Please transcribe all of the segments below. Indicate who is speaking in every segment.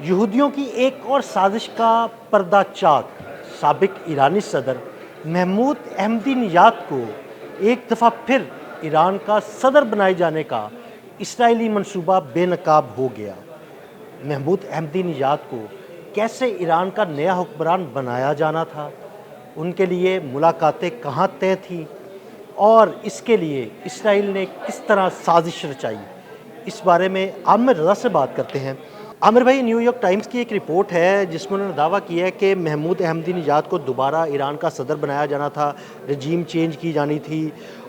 Speaker 1: यहूदियों की एक और साजिश का पर्दाचाक साबिक ईरानी सदर महमूद अहमदीनियाद को एक दफ़ा फिर ईरान का सदर बनाए जाने का इसराइली मंसूबा बेनकाब हो गया। महमूद अहमदीनियाद को कैसे ईरान का नया हुक्मरान बनाया जाना था, उनके लिए मुलाकातें कहाँ तय थीं और इसके लिए इसराइल ने किस तरह साजिश रचाई, इस बारे में आमिर रज़ा से बात करते हैं। आमिर भाई, न्यूयॉर्क टाइम्स की एक रिपोर्ट है जिसमें उन्होंने दावा किया है कि महमूद अहमदीनिजाद को दोबारा ईरान का सदर बनाया जाना था, रजीम चेंज की जानी थी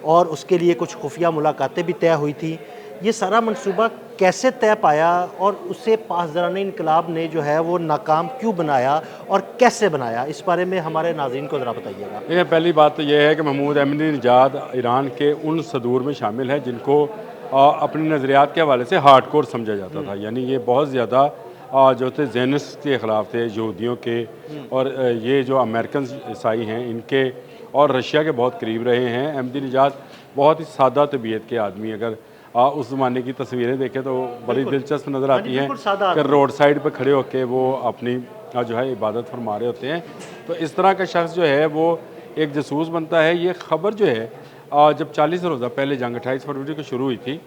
Speaker 1: और उसके लिए कुछ खुफिया मुलाकातें भी तय हुई थी। ये सारा मंसूबा कैसे तय पाया और उसे पासदारान इनकलाब ने जो है वो नाकाम क्यों बनाया और कैसे बनाया, इस बारे में हमारे नाज़रीन को ज़रा बताइएगा।
Speaker 2: देखिए, पहली बात तो यह है कि महमूद अहमदीनिजाद ईरान के उन सदूर में शामिल है जिनको अपने नज़रियात के हवाले से हार्ड कोर समझा जाता था। यानी ये बहुत ज़्यादा जो थे ज़ेनिस्ट के ख़िलाफ़ थे, यहूदियों के, और ये जो अमेरिकन ईसाई हैं इनके और रशिया के बहुत करीब रहे हैं। अहमदीनिजाद बहुत ही सादा तबीयत के आदमी, अगर उस ज़माने की तस्वीरें देखें तो बड़ी दिलचस्प नज़र आती हैं कि रोड साइड पर खड़े होकर वो अपनी जो है इबादत फरमा रहे होते हैं। तो इस तरह का शख्स जो है वो एक जासूस बनता है। ये ख़बर जो है जब 40 रोज़ा पहले जंग 28 फरवरी को शुरू हुई थी,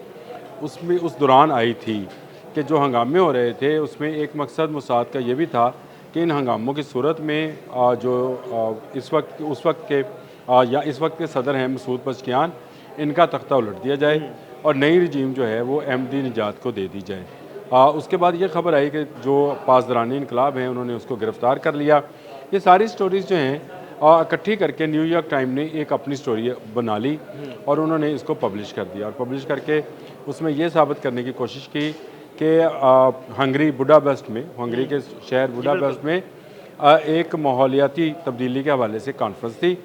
Speaker 2: उसमें उस दौरान आई थी कि जो हंगामे हो रहे थे उसमें एक मकसद मुसाद का ये भी था कि इन हंगामों की सूरत में इस वक्त उस वक्त के या इस वक्त के सदर हैं मसूद पज़ेश्कियान, इनका तख्ता उलट दिया जाए और नई रजीम जो है वो अहमदीनिजाद को दे दी जाए। उसके बाद ये खबर आई कि जो पासदारानी इनकलाब हैं उन्होंने उसको गिरफ़्तार कर लिया। ये सारी स्टोरीज़ जो हैं इकट्ठी करके न्यूयॉर्क टाइम ने एक अपनी स्टोरी बना ली और उन्होंने इसको पब्लिश कर दिया, और पब्लिश करके उसमें ये साबित करने की कोशिश की कि हंगरी बुडापेस्ट में, हंगरी के शहर बुडापेस्ट में एक माहौलियाती तब्दीली के हवाले से कॉन्फ्रेंस थी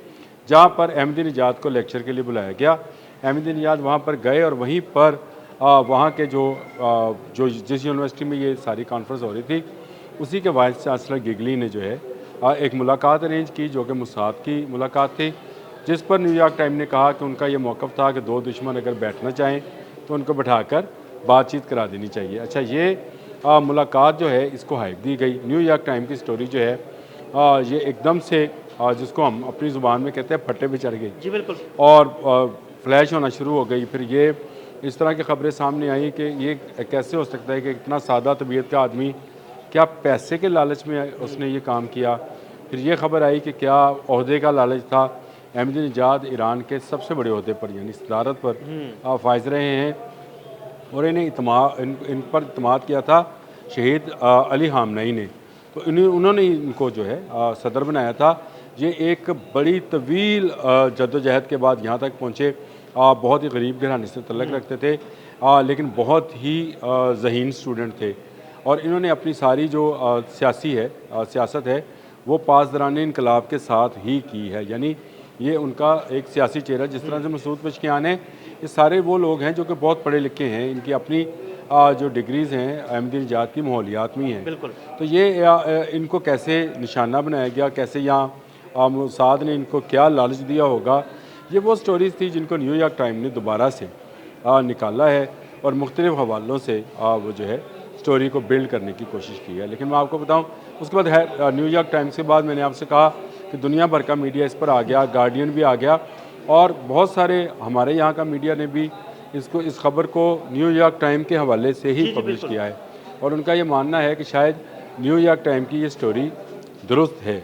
Speaker 2: जहाँ पर अहमदीनिजाद को लेक्चर के लिए बुलाया गया। अहमदीनिजाद वहाँ पर गए और वहीं पर वहाँ के जो जिस यूनिवर्सिटी में ये सारी कॉन्फ्रेंस हो रही थी उसी के वाइस चांसलर गिगली ने जो है एक मुलाकात अरेंज की, जो कि मुसाद की मुलाकात थी, जिस पर न्यूयॉर्क टाइम ने कहा कि उनका ये मौक़िफ़ था कि दो दुश्मन अगर बैठना चाहें तो उनको बैठाकर बातचीत करा देनी चाहिए। अच्छा, ये मुलाकात जो है इसको हाइप दी गई। न्यूयॉर्क टाइम की स्टोरी जो है ये एकदम से जिसको हम अपनी ज़ुबान में कहते हैं फट्टे पे चढ़ गई
Speaker 1: जी बिल्कुल,
Speaker 2: और फ्लैश होना शुरू हो गई। फिर ये इस तरह की ख़बरें सामने आई कि ये कैसे हो सकता है कि इतना सादा तबीयत का आदमी क्या पैसे के लालच में उसने ये काम किया। फिर ये खबर आई कि क्या ओहदे का लालच था। अहमदीनिजाद ईरान के सबसे बड़े ओहदे पर यानी सदारत पर फाइज रहे हैं और इन पर इत्माद किया था शहीद अली ख़ामनेई ने, तो उन्होंने इनको जो है सदर बनाया था। ये एक बड़ी तवील जद्दोजहद के बाद यहाँ तक पहुँचे। बहुत ही गरीब घराने से तल्लुक़ रखते थे, लेकिन बहुत ही ज़हीन स्टूडेंट थे, और इन्होंने अपनी सारी जो सियासत है वो पासदारान इनकलाब के साथ ही की है। यानी ये उनका एक सियासी चेहरा, जिस तरह से मसूद पज़ेश्कियान है, ये सारे वो लोग हैं जो कि बहुत पढ़े लिखे हैं, इनकी अपनी जो डिग्रीज़ हैं अहमदीनिजाद की माहौलियात में हैं।
Speaker 1: बिल्कुल।
Speaker 2: तो ये इनको कैसे निशाना बनाया गया, कैसे यहाँ मुसाद ने इनको क्या लालच दिया होगा, ये वो स्टोरीज़ थी जिनको न्यूयॉर्क टाइम ने दोबारा से निकाला है और मुख्तलिफ़ हवालों से वो जो है स्टोरी को बिल्ड करने की कोशिश की है। लेकिन मैं आपको बताऊं, उसके बाद है न्यूयॉर्क टाइम्स के बाद मैंने आपसे कहा कि दुनिया भर का मीडिया इस पर आ गया, गार्डियन भी आ गया, और बहुत सारे हमारे यहाँ का मीडिया ने भी इस खबर को न्यूयॉर्क टाइम के हवाले से ही पब्लिश किया है, और उनका ये मानना है कि शायद न्यूयॉर्क टाइम की ये स्टोरी दुरुस्त है।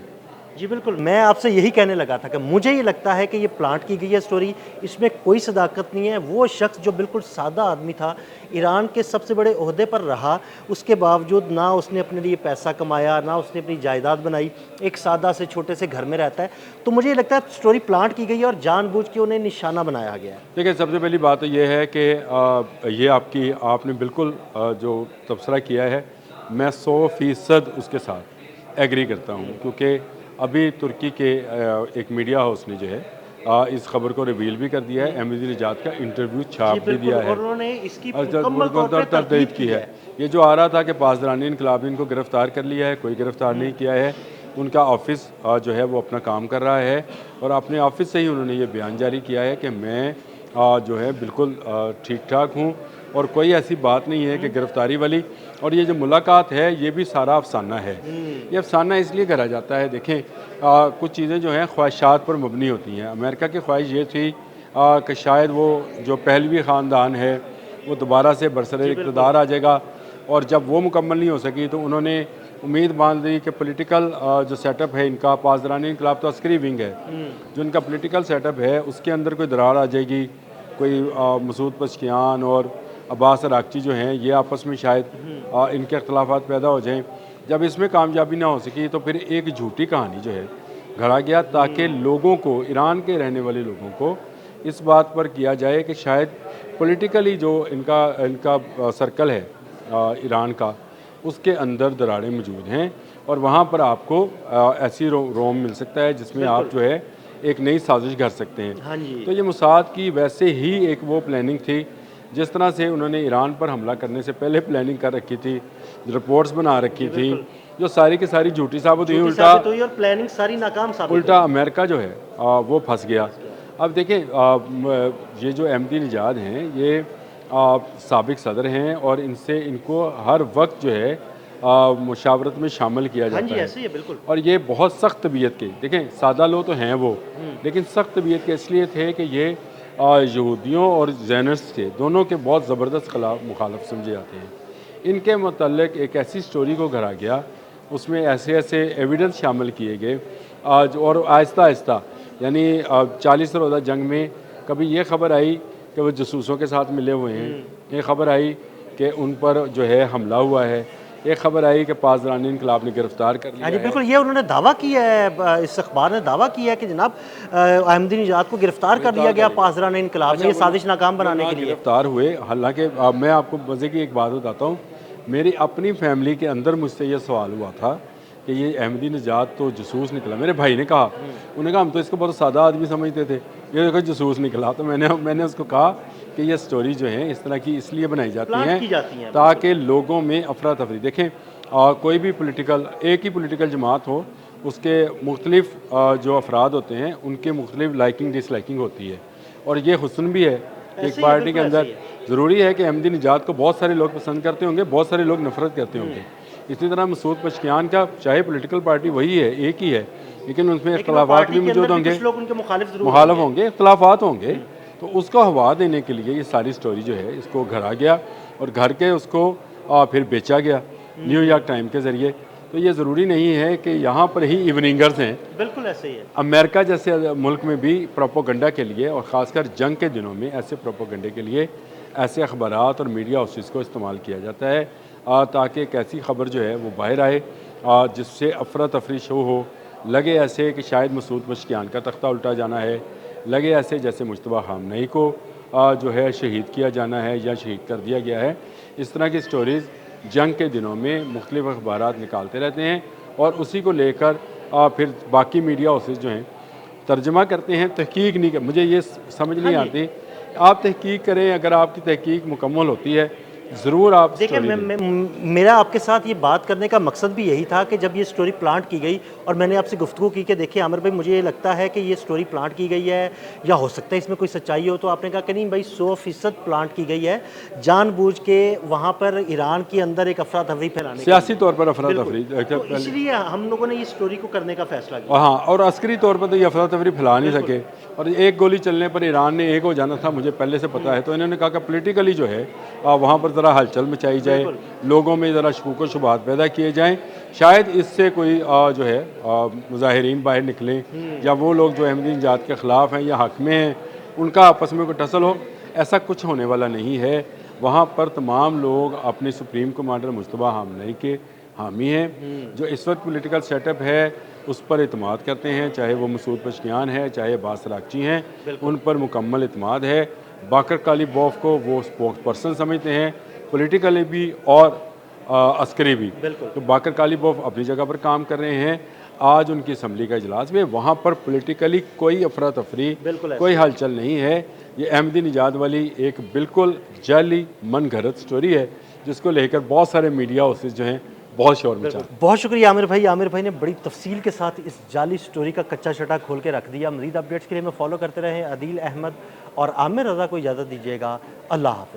Speaker 1: जी बिल्कुल, मैं आपसे यही कहने लगा था कि मुझे ये लगता है कि ये प्लांट की गई है स्टोरी, इसमें कोई सदाकत नहीं है। वो शख्स जो बिल्कुल सादा आदमी था, ईरान के सबसे बड़े ओहदे पर रहा, उसके बावजूद ना उसने अपने लिए पैसा कमाया, ना उसने अपनी जायदाद बनाई, एक सादा से छोटे से घर में रहता है। तो मुझे ये लगता है स्टोरी प्लांट की गई है और जानबूझ के उन्हें निशाना बनाया गया है।
Speaker 2: देखिए, सबसे पहली बात तो ये है कि ये आपने बिल्कुल जो तबसरा किया है, मैं 100% उसके साथ एग्री करता हूँ, क्योंकि अभी तुर्की के एक मीडिया हाउस ने जो है इस खबर को रिवील भी कर दिया है, अहमदीनिजाद का इंटरव्यू छाप भी दिया है
Speaker 1: और उन्होंने इसकी
Speaker 2: और
Speaker 1: मुकम्मल तौर पे
Speaker 2: तरदीद की है। ये जो आ रहा था कि पासदारानी इनकलाब ने इनको गिरफ़्तार कर लिया है, कोई गिरफ़्तार नहीं किया है। उनका ऑफिस जो है वो अपना काम कर रहा है, और अपने ऑफिस से ही उन्होंने ये बयान जारी किया है कि मैं जो है बिल्कुल ठीक ठाक हूँ और कोई ऐसी बात नहीं है कि गिरफ़्तारी वाली। और ये जो मुलाकात है ये भी सारा अफसाना है। ये अफसाना इसलिए करा जाता है, देखें कुछ चीज़ें जो हैं ख्वाहिशात पर मबनी होती हैं। अमेरिका की ख्वाहिश ये थी कि शायद वो जो पहलवी ख़ानदान है वो दोबारा से बरसरे इक़्तिदार आ जाएगा, और जब वो मुकम्मल नहीं हो सकी तो उन्होंने उम्मीद बांध ली कि पॉलिटिकल जो सेटअप है इनका, पासदारानी इनकलाब तो अस्करी विंग है, जो इनका पॉलिटिकल सेटअप है उसके अंदर कोई दरार आ जाएगी, कोई मसूद पशकियान और अब्बास अरागची जो हैं ये आपस में शायद इनके अख्तलाफात पैदा हो जाएं। जब इसमें कामयाबी ना हो सकी तो फिर एक झूठी कहानी जो है घड़ा गया, ताकि लोगों को, ईरान के रहने वाले लोगों को इस बात पर किया जाए कि शायद पॉलिटिकली जो इनका इनका सर्कल है ईरान का, उसके अंदर दरारें मौजूद हैं और वहाँ पर आपको ऐसी रोम मिल सकता है जिसमें आप जो है एक नई साजिश कर सकते हैं।
Speaker 1: हाँ जी।
Speaker 2: तो ये मोसाद की वैसे ही एक वो प्लानिंग थी, जिस तरह से उन्होंने ईरान पर हमला करने से पहले प्लानिंग कर रखी थी, रिपोर्ट्स बना रखी थी, जो सारी की सारी झूठी साबित हुई, उल्टा
Speaker 1: और प्लानिंग सारी नाकाम साबित हुई।
Speaker 2: उल्टा अमेरिका जो है वो फंस गया। अब देखें ये जो अहमदी निजाद हैं ये साबिक सदर हैं और इनसे इनको हर वक्त जो है मुशावरत में शामिल किया जाता है।
Speaker 1: ऐसे ही है बिल्कुल।
Speaker 2: और ये बहुत सख्त तबीयत के, देखें सादा लोग तो हैं वो, लेकिन सख्त तबीयत के इसलिए थे कि ये यहूदियों और जैनस के दोनों के बहुत ज़बरदस्त खिलाफ मुखालफ समझे जाते हैं। इनके मतलब एक ऐसी स्टोरी को घरा गया, उसमें ऐसे ऐसे एविडेंस शामिल किए गए आज, और आहिस्ता आहिस्ता यानी 40 रोज़ा जंग में कभी ये खबर आई कि वो जसूसों के साथ मिले हुए हैं, एक खबर आई कि उन पर जो है हमला हुआ है, एक खबर आई कि पासदारानी इनकलाब ने गिरफ्तार कर लिया।
Speaker 1: जी बिल्कुल, ये उन्होंने दावा किया है, इस अखबार ने दावा किया है कि जनाब अहमदी निजाद को गिरफ्तार कर लिया गया पासदारानी इनकलाब ने, ये साजिश नाकाम बनाने के लिए
Speaker 2: गिरफ्तार हुए। हालांकि मैं आपको मज़े की एक बात बताता हूँ, मेरी अपनी फैमिली के अंदर मुझसे ये सवाल हुआ था कि ये अहमदी निजाद तो जसूस निकला। मेरे भाई ने कहा, उन्होंने कहा हम तो इसको बहुत सादा आदमी समझते थे, ये देखो जसूस निकला। तो मैंने उसको कहा कि ये स्टोरी जो है इस तरह की इसलिए बनाई जाती हैं ताकि लोगों में अफरा तफरी। देखें कोई भी पॉलिटिकल, एक ही पॉलिटिकल जमात हो, उसके मुख्तलिफ जो अफराद होते हैं उनके मुख्तलिफ लाइकिंग डिसलाइकिंग होती है, और ये हुस्न भी है कि एक पार्टी के अंदर ज़रूरी है कि अहमदी निजाद को बहुत सारे लोग पसंद करते होंगे, बहुत सारे लोग नफरत करते होंगे। इसी तरह मसूद पशकियान का चाहे पॉलिटिकल पार्टी वही है, एक ही है, लेकिन उसमें इख्तलाफात भी मौजूद होंगे, मुखालिफ होंगे, इख्तलाफात होंगे। तो उसको हवा देने के लिए ये सारी स्टोरी जो है इसको घरा गया और घर के उसको फिर बेचा गया न्यूयॉर्क टाइम के ज़रिए। तो ये ज़रूरी नहीं है कि यहाँ पर ही इवनिंगर्स हैं,
Speaker 1: बिल्कुल ऐसे ही है।
Speaker 2: अमेरिका जैसे मुल्क में भी प्रोपोगंडा के लिए और ख़ासकर जंग के दिनों में ऐसे प्रोपोगंडे के लिए ऐसे अखबारात और मीडिया हाउसेस को इस्तेमाल किया जाता है ताकि एक ऐसी खबर जो है वो बाहर आए जिससे अफरा तफरी शो हो, लगे ऐसे कि शायद मसूद पशकियान का तख्ता उल्टा जाना है, लगे ऐसे जैसे मुज्तबा खामनेई को जो है शहीद किया जाना है या शहीद कर दिया गया है। इस तरह की स्टोरीज़ जंग के दिनों में मुख्तलिफ अखबारात निकालते रहते हैं और उसी को लेकर फिर बाकी मीडिया हाउसेस जो हैं तर्जमा करते हैं, तहकीक नहीं कर। मुझे ये समझ नहीं आती, आप तहकीक करें, अगर आपकी तहकीक मुकम्मल होती है ज़रूर आप
Speaker 1: देखिए मेरा आपके साथ ये बात करने का मकसद भी यही था कि जब ये स्टोरी प्लांट की गई और मैंने आपसे गुफ्तगू की कि देखिए आमिर भाई मुझे ये लगता है कि ये स्टोरी प्लांट की गई है या हो सकता है इसमें कोई सच्चाई हो, तो आपने कहा कि नहीं भाई 100% प्लांट की गई है, जानबूझ के वहाँ पर ईरान के अंदर एक अफरा तफरी फैलाने,
Speaker 2: सियासी तौर पर अफरा तफरी,
Speaker 1: तो इसलिए हम लोगों ने ये स्टोरी को करने का फैसला किया।
Speaker 2: हाँ, और अस्करी तौर पर तो ये अफरा तफरी फैला नहीं सके और एक गोली चलने पर ईरान ने एक हो जाना था, मुझे पहले से पता है। तो इन्होंने कहा कि पोलिटिकली जो है वहाँ पर ज़रा हलचल मचाई जाए, लोगों में ज़रा शकूक व शुबहात पैदा किए जाएँ, शायद इससे कोई जो है मुजाहिरीन बाहर निकलें या वो लोग जो अहमदी निजाद के ख़िलाफ़ हैं या हक़ में हैं उनका आपस में कोई टसल हो। ऐसा कुछ होने वाला नहीं है। वहाँ पर तमाम लोग अपने सुप्रीम कमांडर मुज्तबा खामनेई के हामी हैं, जो इस वक्त पोलिटिकल सेटअप है उस पर इतमाद करते हैं, चाहे वो मसूद पशकियान है चाहे अब्बास अरागची हैं, उन पर मुकम्मल इतमाद है। बाकर कालिबोफ को वो स्पोक्स पर्सन समझते हैं, पॉलिटिकली भी और अस्करी भी। तो बाकर कालिबोफ अपनी जगह पर काम कर रहे हैं। आज उनकी असम्बली का इजलास भी है, वहाँ पर पॉलिटिकली कोई अफरा तफरी, कोई हलचल नहीं है। ये अहमदी निजाद वाली एक बिल्कुल जाली मन घड़त स्टोरी है जिसको लेकर बहुत सारे मीडिया हाउसेस जो हैं बहुत शोर मचा।
Speaker 1: बहुत शुक्रिया आमिर भाई। आमिर भाई ने बड़ी तफसील के साथ इस जाली स्टोरी का कच्चा शटा खोल के रख दिया। मज़ीद अपडेट्स के लिए हमें फॉलो करते रहें। अदील अहमद और आमिर रज़ा को इजाज़त दीजिएगा। अल्लाह हाफ़िज़।